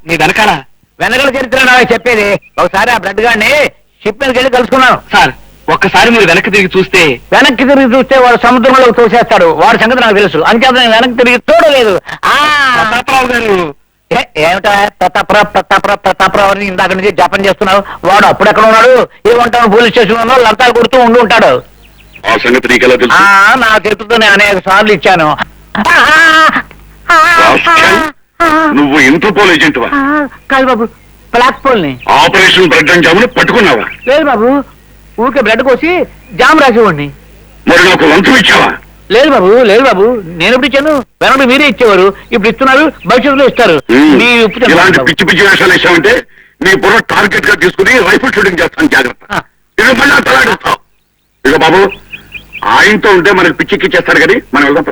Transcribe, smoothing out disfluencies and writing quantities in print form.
నీ వెనకాల వెనకల చరిత్ర నాకు చెప్పేది. ఒకసారి ఆ బ్లడ్ గాడిని షిప్ మీదకి వెళ్ళి కలుసుకున్నాను. సార్ ఒక్కసారి మీరు వెనక్కి తిరిగి చూస్తే వెనక్కి తిరిగి చూస్తే వాడు సముద్రంలోకి తోసేస్తాడు. వాడి సంగతి నాకు తెలుసు. అంచేత నేను వెనక్కి తిరిగి చూడలేదు. ప్రతాపరావు గారు ఏమిటా ప్రతాపరావు అని ఇందాక నుంచి జపం చేస్తున్నావు? వాడు అప్పుడెక్కడ ఉన్నాడు? ఏమంటాను, పోలీస్ స్టేషన్ లో లంతాలు కొడుతూ ఉండి ఉంటాడు. ఆ సంగతి నీకెలా తెలుసు? నా చేతులతో నేను అనేక సార్లు ఇచ్చాను. రాస్కెల్, నువ్వు ఇంటర్పోల్ ఏజెంట్వా? కాదు బాబు, బ్లాక్ పోల్ ని. Operation blood and jamun పట్టుకున్నావా? లేదు బాబు, ఊరికే బ్లడ్ కోసి జామ్ రాసేవాడిని. మరి నాకు లంచం ఇచ్చావా? లేదు బాబు, లేదు బాబు, నేను ఎప్పుడు ఇచ్చాను? వెనక మీరే ఇచ్చేవారు, ఇప్పుడు ఇస్తున్నారు, భవిష్యత్తులో ఇస్తారు. మీ ఉప్పు ఇలాంటి పిచ్చి పిచ్చి వేషాలు వేసామంటే నీ బుర్ర టార్గెట్ గా తీసుకుని రైఫిల్ షూటింగ్ చేస్తాను. జాగ్రత్త. ఇక మళ్ళీ తలాడుతావు. ఇక బాబు, ఆయనతో ఉంటే మనకి పిచ్చిక్కిచ్చేస్తాడు కానీ మనం వెళ్దాం.